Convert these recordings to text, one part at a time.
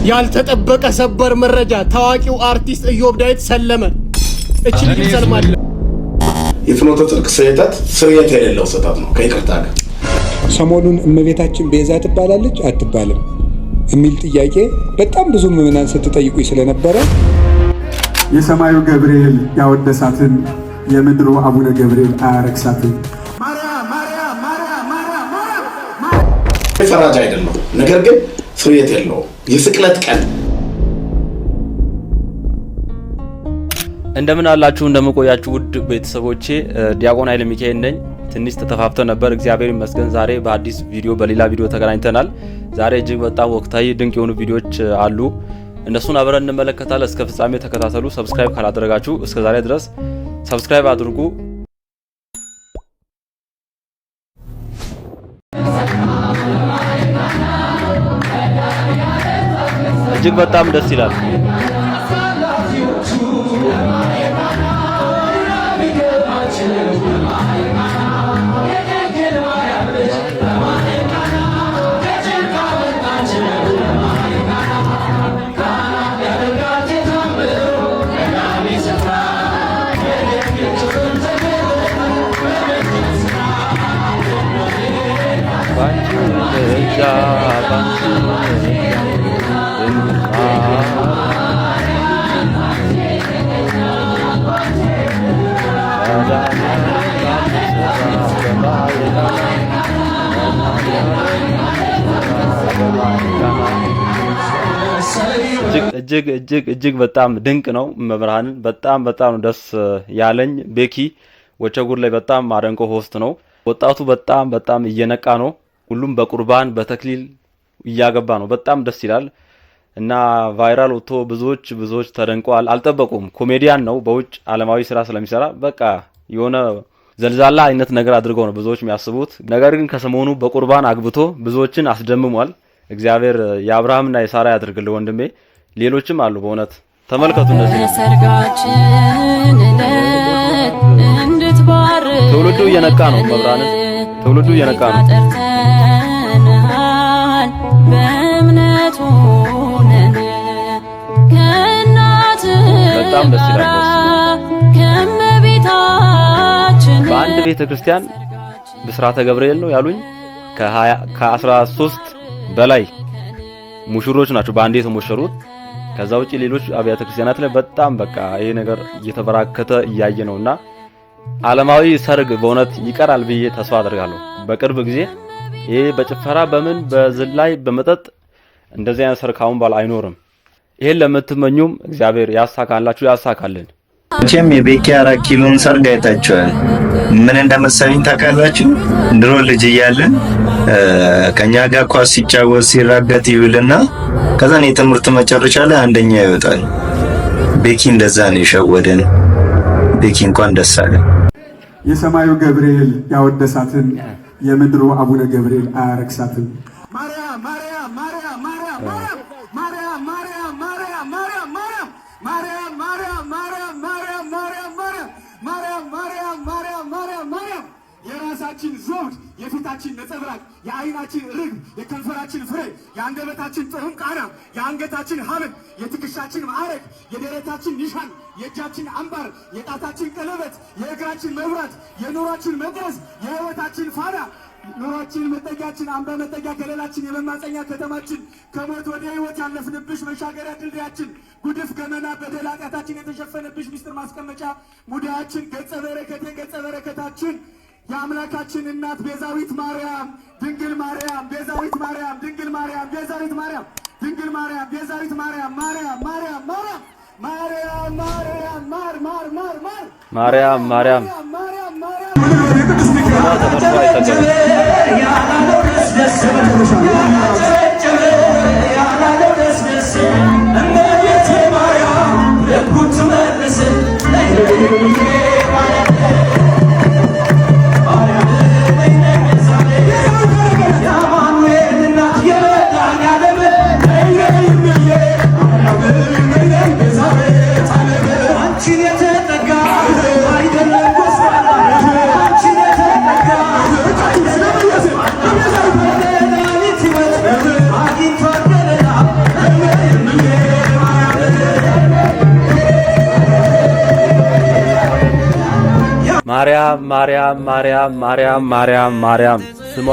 ያልተጠበቀ ሰበር መረጃ ታዋቂው አርቲስት ኢዮብ ዳዊት ሰለመ። እቺ ልጅ ሰልማለ የፍኖተ ጽድቅ ስህተት ስርየት የሌለው ስህተት ነው። ከይቅርታ ጋር ሰሞኑን እመቤታችን ቤዛ ትባላለች አትባልም የሚል ጥያቄ በጣም ብዙ ምዕመናን ስትጠይቁኝ ስለነበረ የሰማዩ ገብርኤል ያወደሳትን የምድሩ አቡነ ገብርኤል አያረክሳትም። ፈራጅ አይደለም፣ ነገር ግን ስርየት የለው። የስቅለት ቀን እንደምን አላችሁ እንደምቆያችሁ ውድ ቤተሰቦቼ፣ ዲያቆን ኃይለ ሚካኤል ነኝ። ትንሽ ተተፋፍተን ነበር፣ እግዚአብሔር ይመስገን። ዛሬ በአዲስ ቪዲዮ በሌላ ቪዲዮ ተገናኝተናል። ዛሬ እጅግ በጣም ወቅታዊ ድንቅ የሆኑ ቪዲዮዎች አሉ፣ እነሱን አብረን እንመለከታለን። እስከ ፍጻሜ ተከታተሉ። ሰብስክራይብ ካላደረጋችሁ እስከ ዛሬ ድረስ ሰብስክራይብ አድርጉ። እጅግ በጣም ደስ ይላል። እጅግ በጣም ድንቅ ነው። መብርሃንን በጣም ደስ ያለኝ ቤኪ ወቸጉር ላይ በጣም አደንቆ ሆስት ነው። ወጣቱ በጣም እየነቃ ነው። ሁሉም በቁርባን በተክሊል እያገባ ነው። በጣም ደስ ይላል እና ቫይራል ወጥቶ ብዙዎች ተደንቀዋል። አልጠበቁም። ኮሜዲያን ነው፣ በውጭ ዓለማዊ ስራ ስለሚሰራ በቃ የሆነ ዘልዛላ አይነት ነገር አድርገው ነው ብዙዎች የሚያስቡት። ነገር ግን ከሰሞኑ በቁርባን አግብቶ ብዙዎችን አስደምሟል። እግዚአብሔር የአብርሃምና የሳራ ያድርግልህ ወንድሜ። ሌሎችም አሉ። በእውነት ተመልከቱ። እነዚህ ትውልዱ እየነቃ ነው። መብራንን ትውልዱ እየነቃ ነው። በጣም ደስ ይላል። በአንድ ቤተ ክርስቲያን ብስራተ ገብርኤል ነው ያሉኝ ከ13 በላይ ሙሽሮች ናቸው በአንዴ የተሞሸሩት። ከዛ ውጪ ሌሎች አብያተ ክርስቲያናት ላይ በጣም በቃ ይሄ ነገር እየተበራከተ እያየ ነውና ዓለማዊ ሰርግ በእውነት ይቀራል ብዬ ተስፋ አደርጋለሁ በቅርብ ጊዜ። ይሄ በጭፈራ በምን በዝላይ በመጠጥ እንደዚህ አይነት ሰርግ አሁን ባል አይኖርም። ይሄን ለምትመኙም እግዚአብሔር ያሳካላችሁ ያሳካልን። መቼም የቤኪ 4 ኪሎን ሰርግ አይታችኋል። ምን እንደመሰለኝ ታውቃላችሁ? ድሮ ልጅ እያለን ከኛ ጋር ኳስ ሲጫወት ሲራገጥ ይውልና ከዛን የትምህርት መጨረሻ ላይ አንደኛ ይወጣል። ቤኪ እንደዛ ነው የሸወደን። ቤኪ እንኳን ደስ አለ። የሰማዩ ገብርኤል ያወደሳትን የምድሩ አቡነ ገብርኤል አያረክሳትም። የራሳችን ዘውድ፣ የፊታችን ነጸብራቅ፣ የአይናችን ርግብ፣ የከንፈራችን ፍሬ፣ የአንደበታችን ጥዑም ቃና፣ የአንገታችን ሐብል፣ የትከሻችን ማዕረግ፣ የደረታችን ኒሻን፣ የእጃችን አምባር፣ የጣታችን ቀለበት፣ የእግራችን መብራት፣ የኑሯችን መቅረዝ፣ የሕይወታችን ፋና፣ ኑሯችን መጠጊያችን፣ አምባ መጠጊያ ከለላችን፣ የመማፀኛ ከተማችን፣ ከሞት ወደ ሕይወት ያለፍንብሽ መሻገሪያ ድልድያችን፣ ጉድፍ ገመና በደል ኃጢአታችን የተሸፈነብሽ ምስጢር ማስቀመጫ ሙዳያችን፣ ገጸ በረከታችን የአምላካችን እናት ቤዛዊት ማርያም ድንግል ማርያም ቤዛዊት ማርያም ድንግል ማርያም ቤዛዊት ማርያም ድንግል ማርያም ቤዛዊት ማርያም ማርያም ማርያም ማርያም ማርያም ማርያም ማርያም ማርያም ማርያም I ማርያም ማርያም ማርያም ማርያም ማርያም ማርያም ስሟ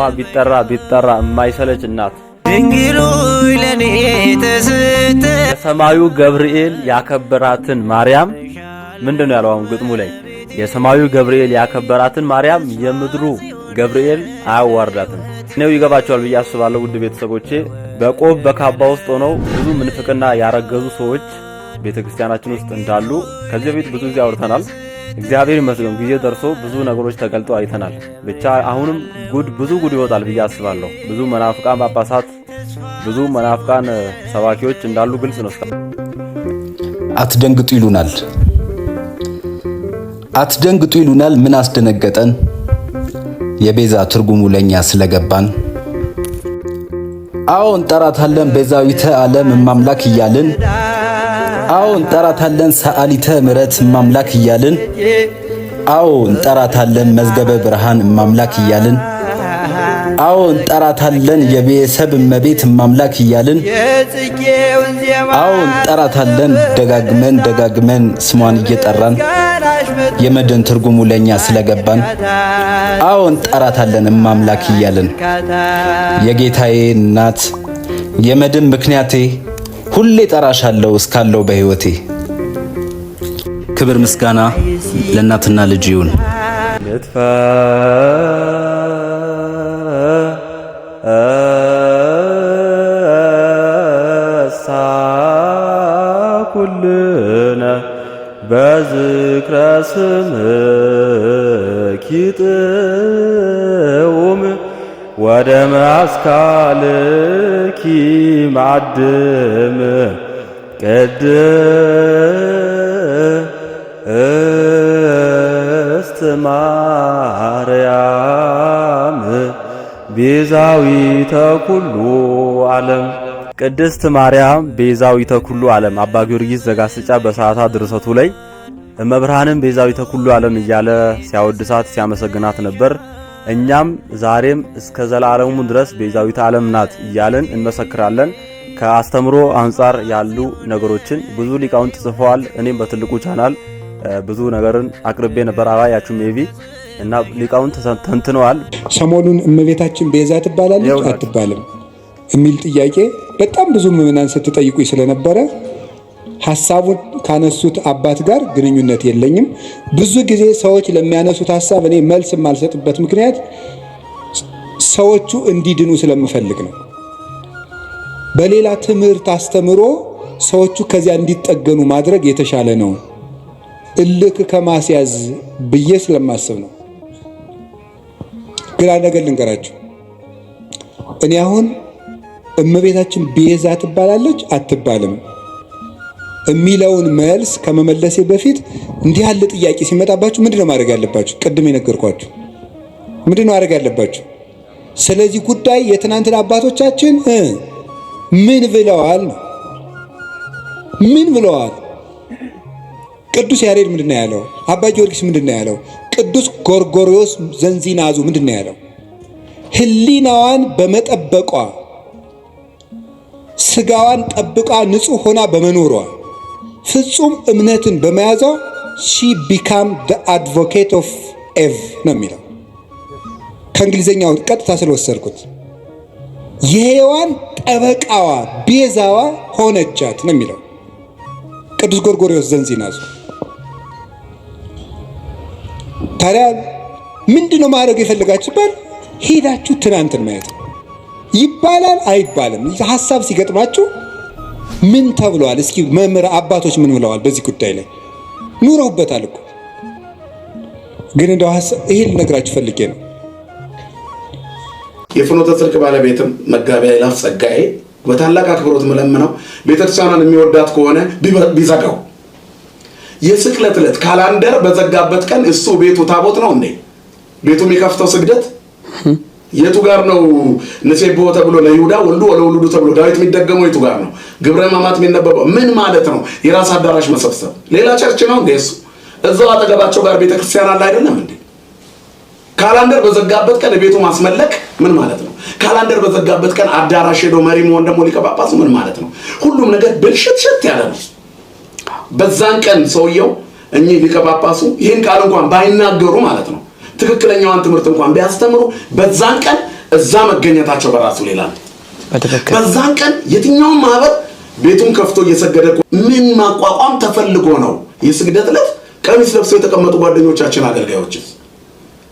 ቢጠራ የማይሰለች እናት ድንግሉ ለኔ ተስተ የሰማዩ ገብርኤል ያከበራትን ማርያም ምንድነው ያለው አሁን ግጥሙ ላይ የሰማዩ ገብርኤል ያከበራትን ማርያም የምድሩ ገብርኤል አያዋርዳትም ነው ይገባቸዋል ብዬ አስባለሁ ውድ ቤተሰቦቼ በቆብ በካባ ውስጥ ሆነው ብዙ ምንፍቅና ያረገዙ ሰዎች ቤተክርስቲያናችን ውስጥ እንዳሉ ከዚህ በፊት ብዙ ጊዜ አውርተናል እግዚአብሔር ይመስገን ጊዜ ደርሶ ብዙ ነገሮች ተገልጦ አይተናል ብቻ አሁንም ብዙ ጉድ ይወጣል ብዬ አስባለሁ ብዙ መናፍቃን ጳጳሳት ብዙ መናፍቃን ሰባኪዎች እንዳሉ ግልጽ ነው አትደንግጡ ይሉናል ምን አስደነገጠን የቤዛ ትርጉሙ ለኛ ስለገባን አዎ እንጠራታለን ቤዛዊተ ዓለም ማምላክ እያልን አዎ እንጠራታለን ሰዓሊተ ምሕረት ማምላክ እያልን አዎ እንጠራታለን መዝገበ ብርሃን ማምላክ እያልን አዎ እንጠራታለን የቤተሰብ እመቤት ማምላክ እያልን አዎ እንጠራታለን ደጋግመን ስሟን እየጠራን የመድን ትርጉሙ ለኛ ስለገባን አዎ እንጠራታለን ማምላክ እያልን የጌታዬ እናት የመድን ምክንያቴ ሁሌ ጠራሻለሁ እስካለው በህይወቴ ክብር ምስጋና ለእናትና ልጅ ይሁን ኩልነ በዝክረ ስምኪ ጥዑም ወደ ማስካልኪ ማዕድም ቅድስት ማርያም ቤዛዊተ ኩሉ ዓለም ቅድስት ማርያም ቤዛዊተ ኩሉ ዓለም አባ ጊዮርጊስ ዘጋስጫ በሰዓታት ድርሰቱ ላይ እመብርሃንን ቤዛዊተ ኩሉ ዓለም እያለ ሲያወድሳት ሲያመሰግናት ነበር እኛም ዛሬም እስከ ዘላለሙ ድረስ ቤዛዊተ ዓለም ናት እያለን እንመሰክራለን ከአስተምሮ አንፃር ያሉ ነገሮችን ብዙ ሊቃውንት ጽፈዋል እኔም በትልቁ ቻናል ብዙ ነገርን አቅርቤ ነበር አባያችሁ ሜቢ እና ሊቃውንት ተንትነዋል ሰሞኑን እመቤታችን ቤዛ ትባላለች አትባልም የሚል ጥያቄ በጣም ብዙ ምዕመናን ስትጠይቁኝ ስለነበረ ሐሳቡን ካነሱት አባት ጋር ግንኙነት የለኝም ብዙ ጊዜ ሰዎች ለሚያነሱት ሐሳብ እኔ መልስ ማልሰጥበት ምክንያት ሰዎቹ እንዲድኑ ስለምፈልግ ነው በሌላ ትምህርት አስተምሮ ሰዎቹ ከዚያ እንዲጠገኑ ማድረግ የተሻለ ነው እልክ ከማስያዝ ብዬ ስለማስብ ነው ግራ ነገር ልንገራችሁ እኔ አሁን እመቤታችን ቤዛ ትባላለች አትባልም የሚለውን መልስ ከመመለሴ በፊት እንዲህ ያለ ጥያቄ ሲመጣባችሁ ምንድነው ማድረግ ያለባችሁ ቅድም የነገርኳችሁ ምንድነው ማድረግ ያለባችሁ ስለዚህ ጉዳይ የትናንትና አባቶቻችን ምን ብለዋል ቅዱስ ያሬድ ምንድነው ያለው አባ ጊዮርጊስ ምንድነው ያለው ቅዱስ ጎርጎርዮስ ዘንዚናዙ ምንድነው ያለው ህሊናዋን በመጠበቋ ስጋዋን ጠብቃ ንጹህ ሆና በመኖሯ ፍጹም እምነትን በመያዟ she became the advocate of Eve ነው የሚለው ከእንግሊዘኛው ቀጥታ ስለወሰድኩት የሔዋን ጠበቃዋ ቤዛዋ ሆነቻት ነው የሚለው ቅዱስ ጎርጎርዮስ ዘንዚናዙ ታዲያ ምንድነው ማድረግ የፈለጋችሁ ባል ሄዳችሁ ትናንትን ማየት ይባላል አይባልም ሐሳብ ሲገጥማችሁ ምን ተብሏል እስኪ መምህር አባቶች ምን ብለዋል በዚህ ጉዳይ ላይ ኑረውበታል እኮ ግን እንደው ይሄን ልነግራችሁ ፈልጌ ነው የፍኖተ ጽድቅ ባለቤትም መጋቢ አይላፍ ጸጋዬ በታላቅ አክብሮት መለመነው ቤተክርስቲያኗን የሚወዳት ከሆነ ቢዘጋው የስቅለት ዕለት ካላንደር በዘጋበት ቀን እሱ ቤቱ ታቦት ነው እንዴ ቤቱ የሚከፍተው ስግደት የቱ ጋር ነው ነሴቦ ተብሎ ለይሁዳ ወልዱ ወለወልዱ ተብሎ ዳዊት የሚደገመው የቱ ጋር ነው ግብረ ሕማማት የሚነበበው ምን ማለት ነው የራስ አዳራሽ መሰብሰብ ሌላ ቸርች ነው እንዴ እሱ እዛው አጠገባቸው ጋር ቤተክርስቲያን አለ አይደለም እንዴ ካላንደር በዘጋበት ቀን ቤቱ ማስመለክ ምን ማለት ነው ካላንደር በዘጋበት ቀን አዳራሽ ሄዶ መሪ መሆን ደግሞ ሊቀ ጳጳስ ምን ማለት ነው ሁሉም ነገር ብልሽት ያለ ነው በዛን ቀን ሰውየው እኚህ ሊቀ ጳጳሱ ይህን ቃል እንኳን ባይናገሩ ማለት ነው ትክክለኛዋን ትምህርት እንኳን ቢያስተምሩ በዛን ቀን እዛ መገኘታቸው በራሱ ሌላ ነው። በዛን ቀን የትኛውም ማህበር ቤቱን ከፍቶ እየሰገደ ምን ማቋቋም ተፈልጎ ነው? የስግደት ዕለት ቀሚስ ለብሰው የተቀመጡ ጓደኞቻችን አገልጋዮች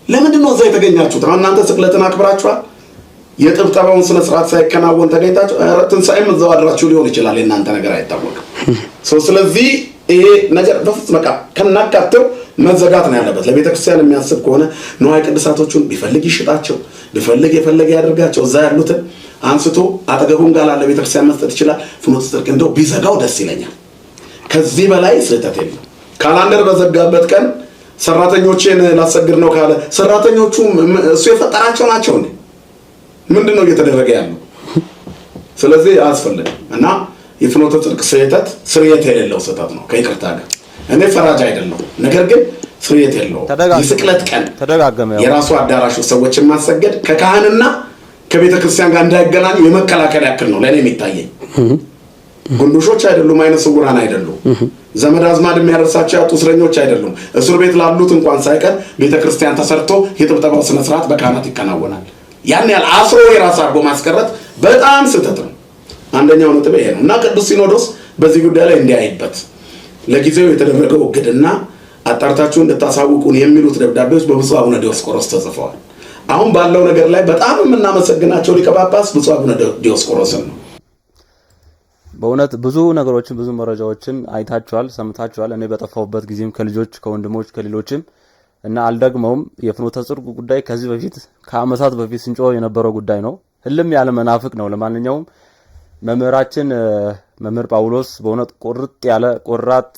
ለምንድን ነው እዛ የተገኛችሁት? እናንተ ስቅለትን አክብራችኋል። የጥብጠባውን ስነ ስርዓት ሳይከናወን ተገኝታችሁ ትንሣኤም እዛው አድራችሁ ሊሆን ይችላል። የእናንተ ነገር አይታወቅም። ስለዚህ ይሄ ነገር በፍጹም በቃ ከናካቴው መዘጋት ነው ያለበት። ለቤተ ክርስቲያን የሚያስብ ከሆነ ንዋየ ቅድሳቶቹን ቢፈልግ ይሽጣቸው፣ ቢፈልግ የፈለገ ያደርጋቸው። እዛ ያሉትን አንስቶ አጠገቡን ጋር ላለ ቤተ ክርስቲያን መስጠት ይችላል። ፍኖተ ጽድቅ እንደው ቢዘጋው ደስ ይለኛል። ከዚህ በላይ ስህተት የለም። ካላንደር በዘጋበት ቀን ሰራተኞችን ላሰግድ ነው ካለ ሰራተኞቹ እሱ የፈጠራቸው ናቸው እንዴ? ምንድነው እየተደረገ ያለው? ስለዚህ አያስፈልግም እና የፍኖተ ጽድቅ ስህተት ስርየት የሌለው ስህተት ነው። ከይቅርታ ጋር እኔ ፈራጅ አይደለሁ፣ ነገር ግን ስርየት የለው። የስቅለት ቀን የራሱ አዳራሽ ሰዎችን ማሰገድ ከካህንና ከቤተ ክርስቲያን ጋር እንዳይገናኙ የመከላከል ያክል ነው ለኔ የሚታየኝ። ጉንዶሾች አይደሉም፣ አይነ ስውራን አይደሉም፣ ዘመድ አዝማድ የሚያደርሳቸው ያጡ እስረኞች አይደሉም። እስር ቤት ላሉት እንኳን ሳይቀር ቤተ ክርስቲያን ተሰርቶ የጥብጠባው ስነ ስርዓት በካህናት ይከናወናል። ያን ያህል አስሮ የራስ አድርጎ ማስቀረት በጣም ስህተት ነው። አንደኛው ነጥብ ይሄ ነው እና ቅዱስ ሲኖዶስ በዚህ ጉዳይ ላይ እንዲያይበት ለጊዜው የተደረገው እግድና አጣርታችሁ እንድታሳውቁን የሚሉት ደብዳቤዎች በብፁዕ አቡነ ዲዮስቆሮስ ተጽፈዋል። አሁን ባለው ነገር ላይ በጣም የምናመሰግናቸው ሊቀ ጳጳስ ብፁዕ አቡነ ዲዮስቆሮስን ነው። በእውነት ብዙ ነገሮችን ብዙ መረጃዎችን አይታችኋል፣ ሰምታችኋል። እኔ በጠፋሁበት ጊዜም ከልጆች ከወንድሞች ከሌሎችም እና አልደግመውም። የፍኖተ ጽድቅ ጉዳይ ከዚህ በፊት ከአመታት በፊት ስንጮህ የነበረው ጉዳይ ነው። ህልም ያለ መናፍቅ ነው። ለማንኛውም መምህራችን መምህር ጳውሎስ በእውነት ቁርጥ ያለ ቆራጥ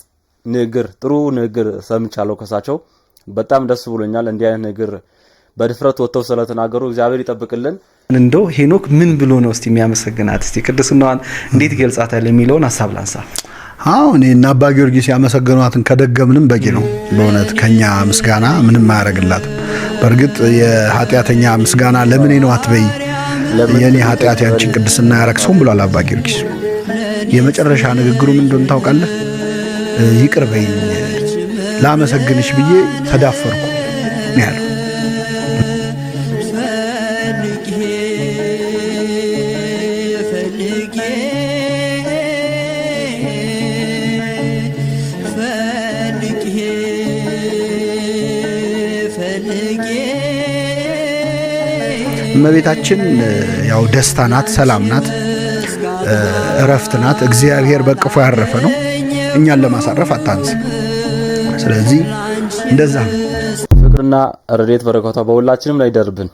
ንግግር ጥሩ ንግግር ሰምቻለሁ ከሳቸው። በጣም ደስ ብሎኛል። እንዲህ አይነት ንግግር በድፍረት ወጥተው ስለተናገሩ እግዚአብሔር ይጠብቅልን። እንደው ሄኖክ ምን ብሎ ነው እስቲ የሚያመሰግናት? እስቲ ቅድስናዋን እንዴት ይገልጻታል የሚለውን ሐሳብ ላንሳ። አሁን እና አባ ጊዮርጊስ ያመሰገኗትን ከደገምንም በቂ ነው። በእውነት ከኛ ምስጋና ምንም አያረግላትም። በእርግጥ የኃጢአተኛ ምስጋና ለምን ነው አትበይ፣ የኔ ኃጢአት ያንቺን ቅድስና ያረክሰውም ብሏል አባ ጊዮርጊስ። የመጨረሻ ንግግሩ ምን እንደሆነ ታውቃለህ? ይቅር በይኝ ላመሰግንሽ ብዬ ተዳፈርኩ ነው ያለው። እመቤታችን ያው ደስታ ናት፣ ሰላም ናት፣ እረፍት ናት። እግዚአብሔር በቅፎ ያረፈ ነው። እኛን ለማሳረፍ አታንስ። ስለዚህ እንደዛ ፍቅርና ረድኤት በረከቷ በሁላችንም ላይ ይደርብን።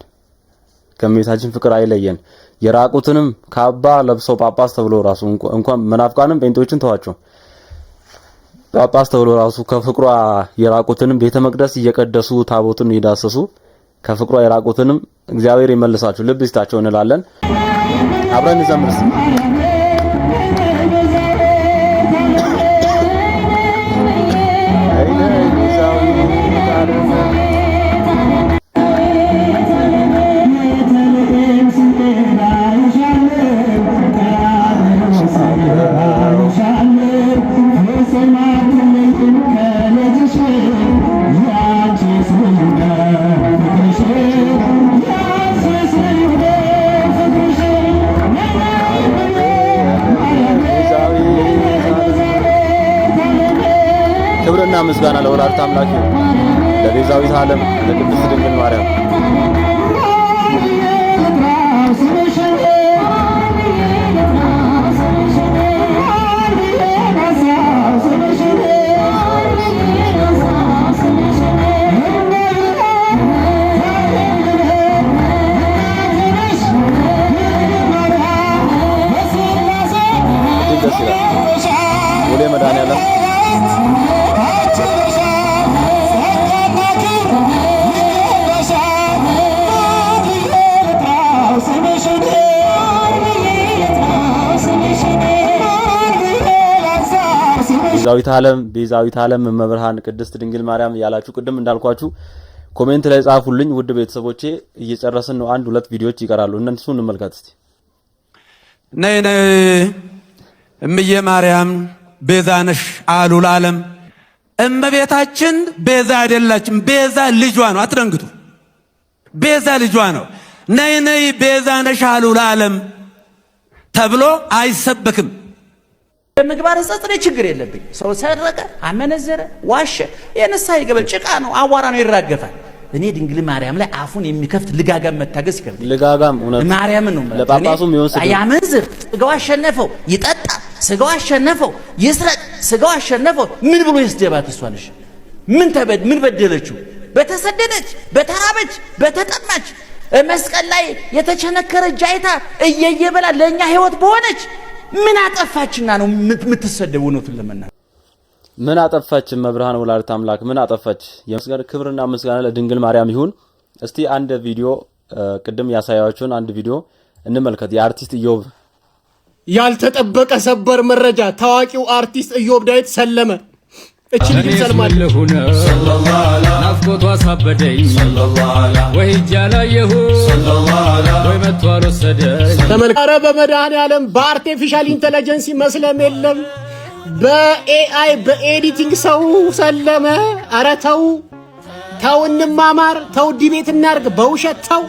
ከእመቤታችን ፍቅር አይለየን። የራቁትንም ካባ ለብሰው ጳጳስ ተብሎ ራሱ እንኳን መናፍቃንም ጴንጤዎችን ተዋቸው ጳጳስ ተብሎ ራሱ ከፍቅሯ የራቁትንም ቤተ መቅደስ እየቀደሱ ታቦትን እየዳሰሱ ከፍቅሯ የራቁትንም እግዚአብሔር ይመልሳቸው፣ ልብ ይስጣቸው እንላለን። አብረን እንዘምር። ክብርና ምስጋና ለወላዲተ አምላክ ለቤዛዊት ዓለም ለቅድስት ድንግል ማርያም። ደስ ይላል። ወደ መድኃኒዓለም ቤዛዊት ዓለም መብርሃን ቅድስት ድንግል ማርያም ያላችሁ ቅድም እንዳልኳችሁ ኮሜንት ላይ ጻፉልኝ። ውድ ቤተሰቦቼ እየጨረስን ነው። አንድ ሁለት ቪዲዮዎች ይቀራሉ። እነሱ እንመልከት እስቲ። ነይ ነይ እምዬ ማርያም ቤዛ ነሽ አሉ ለዓለም እመቤታችን ቤዛ አይደላችም። ቤዛ ልጇ ነው። አትደንግጡ። ቤዛ ልጇ ነው። ነይ ነይ ቤዛ ነሽ አሉ ለዓለም ተብሎ አይሰበክም። በምግባር ጸጥሬ ችግር የለብኝ። ሰው ሰረቀ፣ አመነዘረ፣ ዋሸ የነሳይ ገበል ጭቃ ነው፣ አዋራ ነው፣ ይራገፋል። እኔ ድንግል ማርያም ላይ አፉን የሚከፍት ልጋጋም መታገስ ይከብዳል። ልጋጋም እውነት ማርያም ነው ለጳጳሱም ይወስድ ያመንዝር፣ ስጋው አሸነፈው፣ ይጠጣ፣ ስጋው አሸነፈው፣ ይስረቅ፣ ስጋው አሸነፈው። ምን ብሎ ይስደባት? እሷ ነሽ ምን በደለችው? በተሰደደች፣ በተራበች፣ በተጠማች መስቀል ላይ የተቸነከረ ጃይታ እየየበላ ለኛ ህይወት በሆነች ምን አጠፋችና ነው የምትሰደው? ነው ለመና ምን አጠፋች? መብርሃን ወላዲተ አምላክ ምን አጠፋች? የምስጋና ክብርና ምስጋና ለድንግል ማርያም ይሁን። እስቲ አንድ ቪዲዮ ቅድም ያሳያችሁን አንድ ቪዲዮ እንመልከት። የአርቲስት ኢዮብ ያልተጠበቀ ሰበር መረጃ። ታዋቂው አርቲስት ኢዮብ ዳዊት ሰለመ። እቺ ልጅ ሰልማል ናፍቆቷ ሳበደኝ ወይ ጃላየሁ ወይ መቷል ወሰደኝ። ተመልካረ በመድኃኔዓለም በአርቲፊሻል ኢንተለጀንስ መስለም የለም በኤአይ በኤዲቲንግ ሰው ሰለመ። ኧረ ተው እንማማር፣ ተው ዲቤት እናርግ። በውሸት ተው፣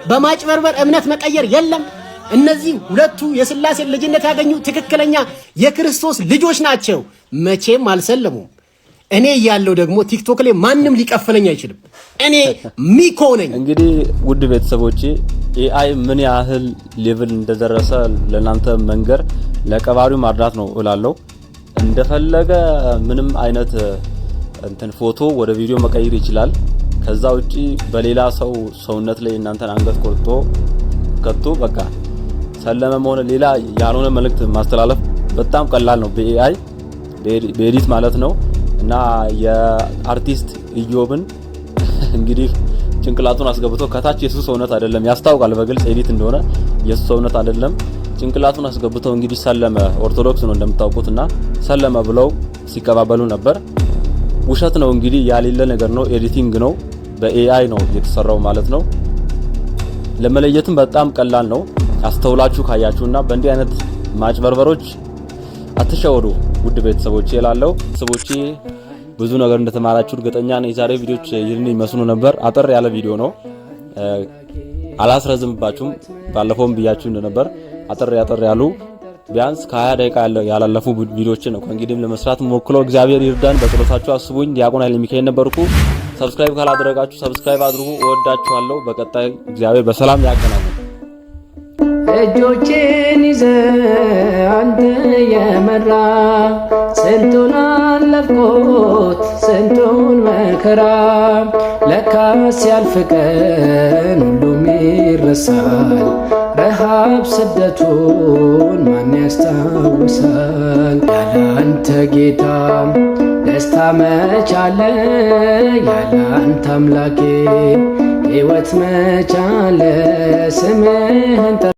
በማጭበርበር እምነት መቀየር የለም። እነዚህ ሁለቱ የሥላሴ ልጅነት ያገኙ ትክክለኛ የክርስቶስ ልጆች ናቸው። መቼም አልሰለሙም። እኔ ያለው ደግሞ ቲክቶክ ላይ ማንም ሊቀፈለኝ አይችልም። እኔ ሚኮ ነኝ። እንግዲህ ውድ ቤተሰቦቼ ኤአይ ምን ያህል ሌቭል እንደደረሰ ለናንተ መንገር ለቀባሪው ማርዳት ነው እላለሁ። እንደፈለገ ምንም አይነት እንትን ፎቶ ወደ ቪዲዮ መቀየር ይችላል። ከዛ ውጪ በሌላ ሰው ሰውነት ላይ እናንተን አንገት ቆርጦ ከቶ በቃ ሰለመ ሆነ ሌላ ያልሆነ መልእክት ማስተላለፍ በጣም ቀላል ነው በኤአይ በኤዲት ማለት ነው። እና የአርቲስት ኢዮብን እንግዲህ ጭንቅላቱን አስገብቶ ከታች የሱ ሰውነት አይደለም ያስታውቃል በግልጽ ኤዲት እንደሆነ የሱ ሰውነት አይደለም። ጭንቅላቱን አስገብተው እንግዲህ ሰለመ ኦርቶዶክስ ነው እንደምታውቁትና ሰለመ ብለው ሲቀባበሉ ነበር። ውሸት ነው እንግዲህ ያሌለ ነገር ነው፣ ኤዲቲንግ ነው፣ በኤአይ ነው የተሰራው ማለት ነው። ለመለየትም በጣም ቀላል ነው አስተውላችሁ ካያችሁና በእንዲህ አይነት ማጭበርበሮች አትሸወዱ ውድ ቤተሰቦቼ እላለሁ። ቤተሰቦቼ ብዙ ነገር እንደተማራችሁ እርግጠኛ ነኝ። የዛሬ ቪዲዮዎች ይህን ይመስሉ ነበር። አጠር ያለ ቪዲዮ ነው፣ አላስረዝምባችሁም። ባለፈውም ብያችሁ እንደነበር አጠር ያሉ ቢያንስ ከ20 ደቂቃ ያላለፉ ቪዲዮዎችን ነው ከእንግዲህም ለመስራት ሞክረው። እግዚአብሔር ይርዳን። በጸሎታችሁ አስቡኝ። ዲያቆን ኃይለ ሚካኤል ነበርኩ። ሰብስክራይብ ካላደረጋችሁ ሰብስክራይብ አድርጉ። እወዳችኋለሁ። በቀጣይ እግዚአብሔር በሰላም ያገናኘን። እጆቼን ይዘ አንተ የመራ ስንቱን አለፍኩት ስንቱን መከራ ለካስ ያልፍ ቀን ሁሉም ይረሳል። ረሃብ ስደቱን ማን ያስታውሳል? ያለ አንተ ጌታ ደስታ መቻለ፣ ያለ አንተ አምላኬ ሕይወት መቻለ። ስምህን